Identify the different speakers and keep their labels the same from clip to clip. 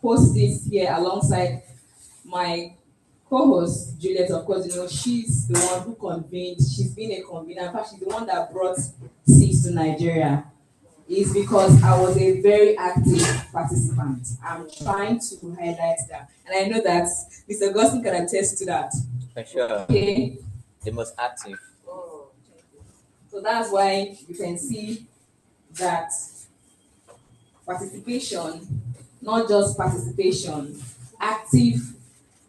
Speaker 1: host this here alongside my co-host Juliet. Of course, she's the one who convened. She's been a convener. In fact, she's the one that brought SIS to Nigeria. Is because I was a very active participant. I'm trying to highlight that, and I know that Mr. Gustin can attest to that.
Speaker 2: For sure.
Speaker 1: Okay,
Speaker 2: The most active.
Speaker 1: so that's why you can see that participation, not just participation, active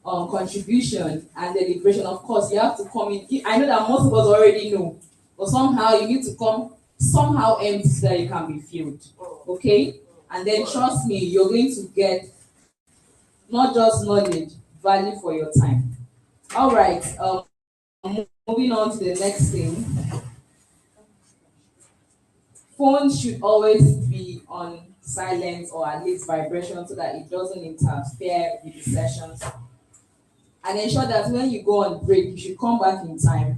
Speaker 1: contribution and deliberation. Of course, you have to come in. I know that most of us already know, but somehow you need to come somehow empty so that you can be filled. Okay? And then trust me, you're going to get not just knowledge, value for your time. All right. Moving on to the next thing. Phones should always be on silent or at least vibration so that it doesn't interfere with the sessions. And ensure that when you go on break, you should come back in time.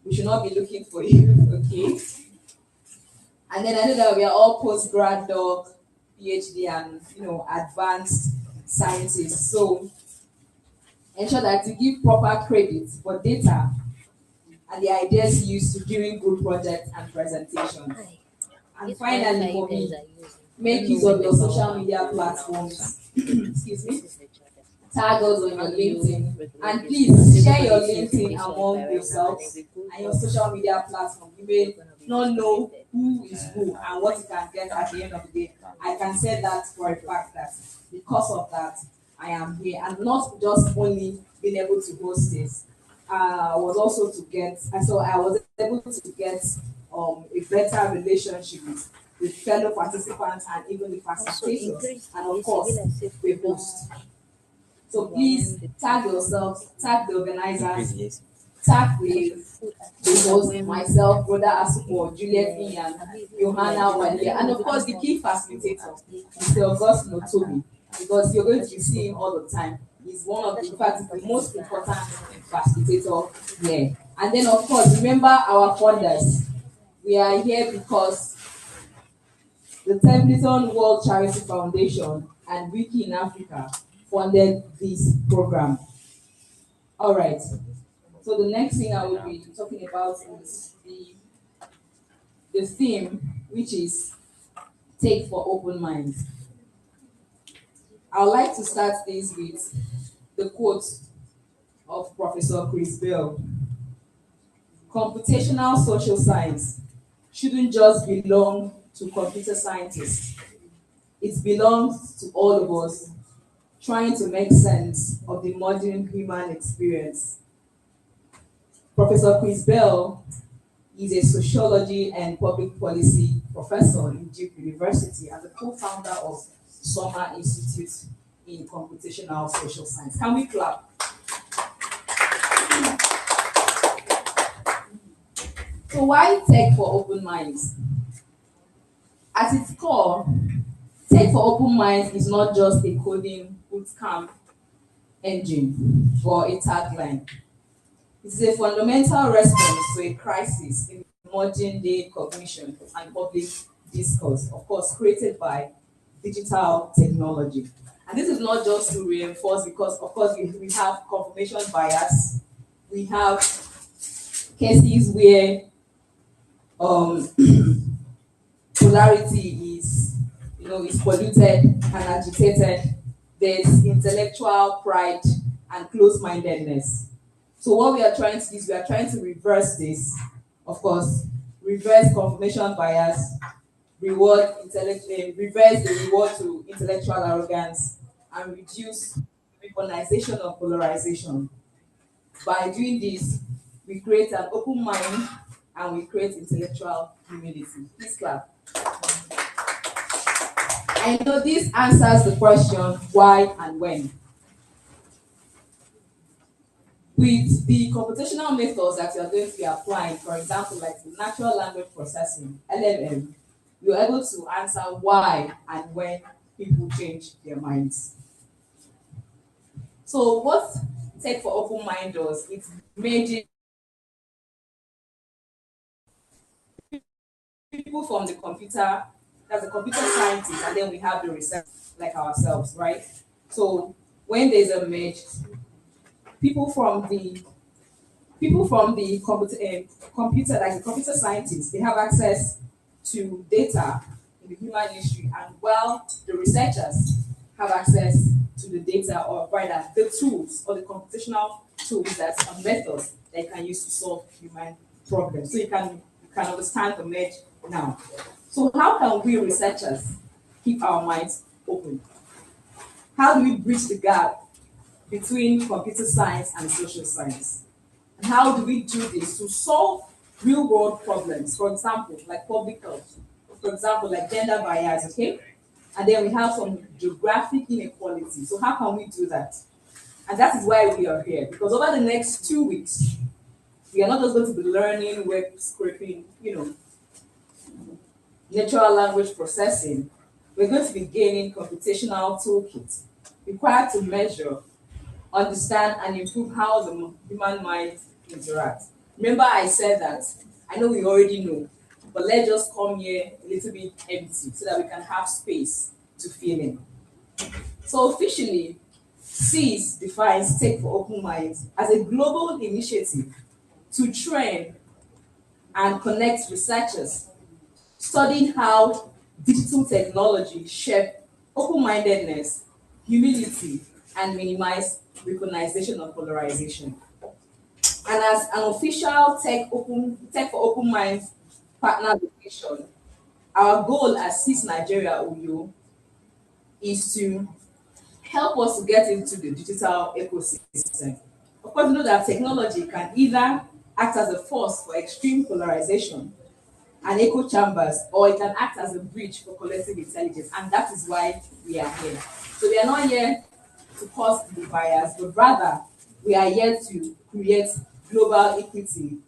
Speaker 1: We should not be looking for you, okay? And then I know that we are all post-grad doc, PhD, and advanced scientists. So ensure that you give proper credit for data and the ideas used during group projects and presentations. And finally, for me, make use of your social media platforms. Excuse me. Tag us on your LinkedIn, and please share your LinkedIn among yourselves and your social media platform. You may not know who is who and what you can get at the end of the day. I can say that for a fact that because of that, I am here, and not just only being able to host this. I was also to get, so I was able to get a better relationship with fellow participants and even the facilitators, and of course, the host. So please tag yourselves, tag the organizers, tag the host, myself, Brother Asupo, Juliet and Johanna Walia, and of course the key facilitator, Mr. August Notobi, because you're going to see him all the time. He's one of the, in fact, the most important facilitator here. And then of course, remember our funders. We are here because the Templeton World Charity Foundation and Wiki in Africa funded this program. All right. So the next thing I will be talking about is the theme, which is Take for Open Minds. I would like to start this with the quote of Professor Chris Bell. Computational social science shouldn't just belong to computer scientists. It belongs to all of us trying to make sense of the modern human experience. Professor Chris Bell is a sociology and public policy professor in Duke University and the co-founder of Summer Institute in Computational Social Science. Can we clap? So why Tech for Open Minds? At its core, Tech for Open Minds is not just a coding bootcamp engine or a tagline. It is a fundamental response to a crisis in modern day cognition and public discourse, of course, created by digital technology. And this is not just to reinforce, because, of course, we have confirmation bias. We have cases where polarity is polluted and agitated. There's intellectual pride and close-mindedness. So what we are trying to do is we are trying to reverse this. Of course, reverse confirmation bias, reverse the reward to intellectual arrogance, and reduce weaponization of polarization. By doing this, we create an open mind and we create intellectual humility. Please clap. I know this answers the question why and when. With the computational methods that you are going to be applying, for example, like the natural language processing, LLM, you're able to answer why and when people change their minds. So what Tech for Open Mind does, it's merging people from the computer that's the computer scientists, and then we have the research like ourselves, right? So when there's a merge, people from the computer, like the computer scientists, they have access to data in the human history, and while the researchers have access to the data, or rather the tools or the computational tools that are methods that you can use to solve human problems. So you can understand the merge now. So how can we researchers keep our minds open? How do we bridge the gap between computer science and social science? And how do we do this to solve real world problems? For example, like public health, for example, like gender bias, okay? And then we have some geographic inequality. So how can we do that? And that is why we are here. Because over the next 2 weeks, we are not just going to be learning web scraping, natural language processing. We're going to be gaining computational toolkits required to measure, understand, and improve how the human mind interacts. Remember, I said that I know we already know, but let's just come here a little bit empty so that we can have space to fill in. So officially, CEAS defines Take for Open Minds as a global initiative to train and connect researchers studying how digital technology shape open-mindedness, humility, and minimize recognition of polarization. And as an official Tech for Open Minds partner location, our goal as CIS Nigeria Uyo is to help us to get into the digital ecosystem. Of course, we know that technology can either act as a force for extreme polarization and echo chambers, or it can act as a bridge for collective intelligence, and that is why we are here. So we are not here to cause the bias, but rather we are here to create global equity,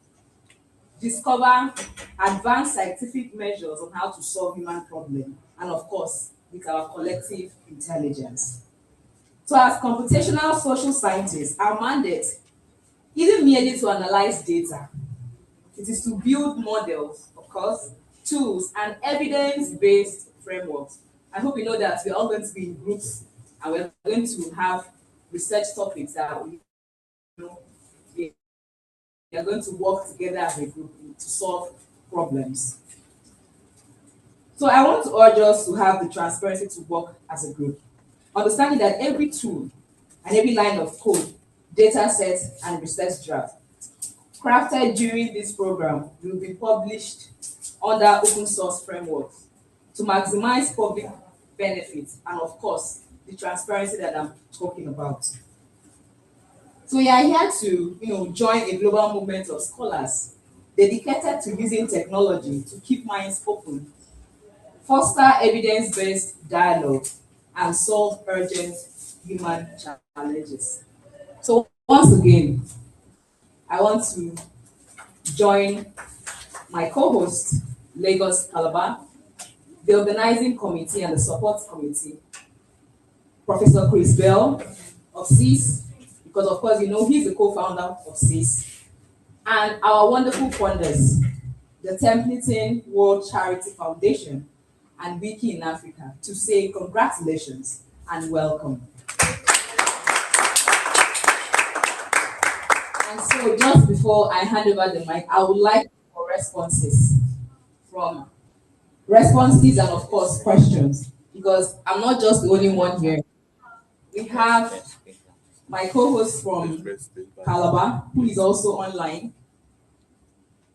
Speaker 1: discover advanced scientific measures on how to solve human problems, and of course, with our collective intelligence. So as computational social scientists, our mandate isn't merely to analyze data. It is to build models, of course, tools, and evidence-based frameworks. I hope you know that we're all going to be in groups, and we're going to have research topics that we are going to work together as a group to solve problems. So I want to urge us to have the transparency to work as a group, understanding that every tool and every line of code, data set, and research draft crafted during this program will be published under open source frameworks to maximize public benefits and, of course, the transparency that I'm talking about. So we are here to, join a global movement of scholars dedicated to using technology to keep minds open, foster evidence-based dialogue, and solve urgent human challenges. So once again, I want to join my co-host, Lagos Calabar, the organizing committee and the support committee, Professor Chris Bell of CIS, because of course he's the co-founder of CIS, and our wonderful funders, the Templeton World Charity Foundation and Wiki in Africa, to say congratulations and welcome. And so just before I hand over the mic, I would like for responses and of course questions, because I'm not just the only one here. We have my co-host from Calabar, who is also online.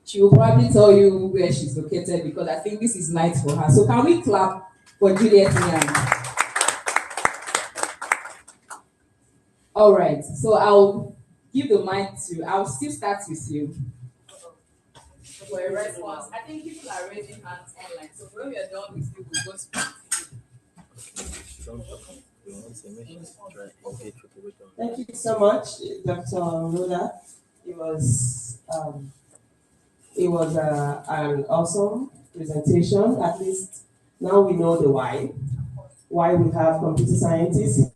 Speaker 1: She will probably tell you where she's located, because I think this is night for her. So can we clap for Juliet Niang? All right, so I'll give the mic I'll still start with you. For a response, I think people are raising hands online. So when we are done with you, we'll go to
Speaker 3: Thank you so much, Dr. Lula. It was an awesome presentation. At least now we know the why we have computer scientists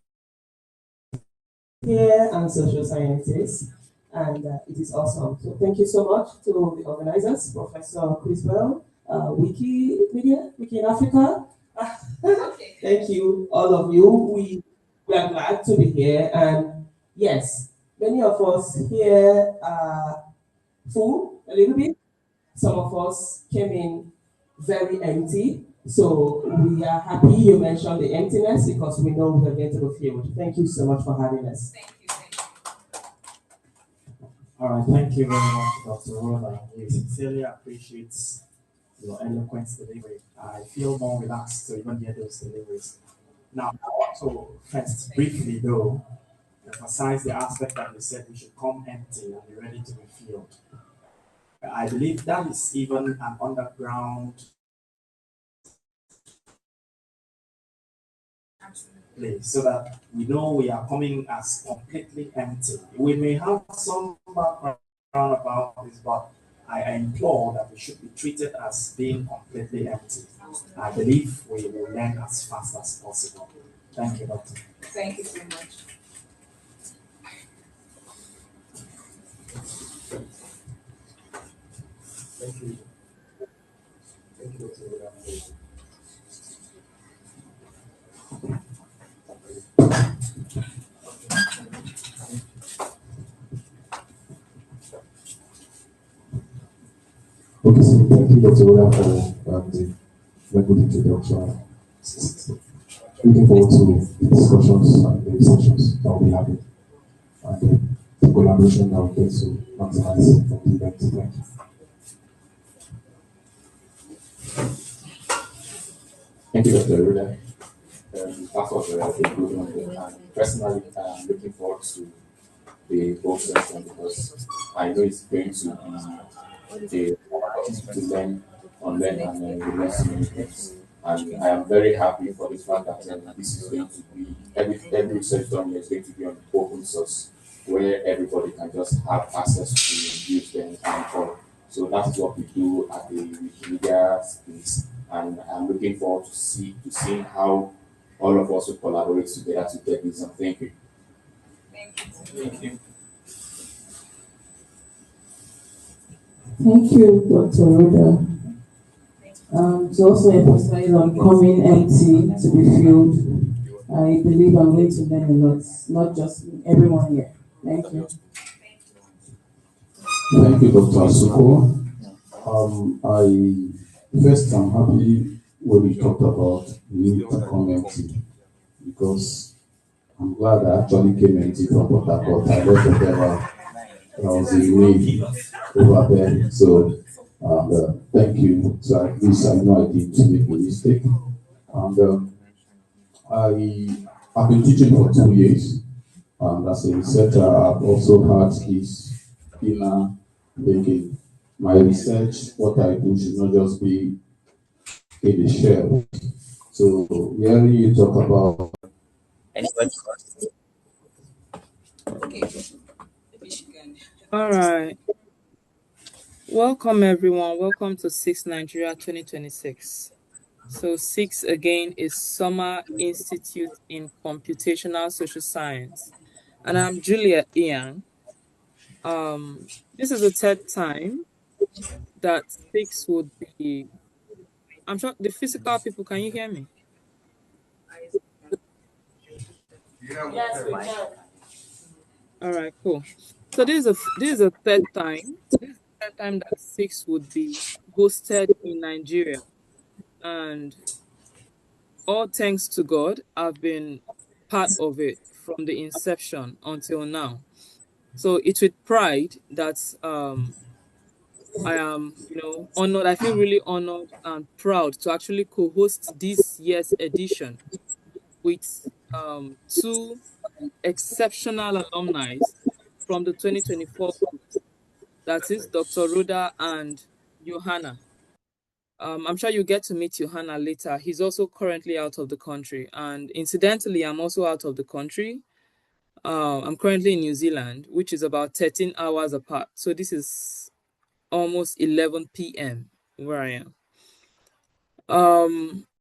Speaker 3: here and social scientists, and it is awesome. So thank you so much to the organizers, Professor Chris Bell Wiki in Africa. Thank you, all of you. We are glad to be here, and yes, many of us here are full a little bit. Some of us came in very empty. So we are happy you mentioned the emptiness because we know we're going to the field. Thank you so much for having us.
Speaker 1: Thank you. Thank you.
Speaker 4: All right, thank you very much, Dr. Rhoda. We sincerely appreciate your eloquent delivery. I feel more relaxed to even hear those deliveries. Now, I want to first briefly, though, emphasize the aspect that you said we should come empty and be ready to be filled. I believe that is even an underground place so that we know we are coming as completely empty. We may have some background about this, but I implore that we should be treated as being completely empty. I believe we will learn as fast as possible. Thank you, Doctor.
Speaker 1: Thank you so much.
Speaker 4: Thank you. Thank you, Dr.
Speaker 5: Okay, so thank you, Dr. Ola, for the very good introduction. Looking forward to the discussions and the sessions that we'll be having and the collaboration that we'll get to maximize from the event. Thank you.
Speaker 6: Thank you, Dr. Ruda. That was a good one. And personally, I'm looking forward to the whole session because I know it's going to be the opportunity to learn, unlearn, and relearn so many things. And I am very happy for the fact that this is going to be every research done here is going to be on open source, where everybody can just have access to use them and for. So that is what we do at the Wikimedia space, and I'm looking forward to seeing how all of us will collaborate together to get this done. Thank you.
Speaker 1: Thank you.
Speaker 4: Thank you.
Speaker 7: Thank you, Dr. Rhoda. To also emphasize on coming empty to be filled, I believe I'm going to learn a lot, not just me, everyone here. Thank you.
Speaker 5: Thank you, Dr. Asuko. I'm happy when you talked about the need to come empty because I'm glad I actually came empty from Port Harcourt. I left whatever I was in need over there. So, thank you. So at least I know I didn't make a mistake. And I've been teaching for 2 years. And as a researcher, I've also had this inner thinking. My research, what I do should not just be in the shell. So hearing you talk about
Speaker 2: Anybody?
Speaker 1: Okay. Maybe she can.
Speaker 8: All right. Welcome, everyone. Welcome to 6 Nigeria 2026. So 6 again is Summer Institute in Computational Social Science. And I'm Julia Ian. This is the third time that 6 would be. I'm sure the physical people, can you hear me?
Speaker 3: Yes, we can.
Speaker 8: All right, cool. So this is the third time. This is the third time that 6 would be hosted in Nigeria. And all thanks to God, I've been part of it from the inception until now. So it's with pride that I am, honored. I feel really honored and proud to actually co-host this year's edition with 2 exceptional alumni from the 2024 group. That is Dr. Rhoda and Johanna. I'm sure you get to meet Johanna later. He's also currently out of the country. And incidentally, I'm also out of the country. I'm currently in New Zealand, which is about 13 hours apart. So this is almost 11 p.m. where I am.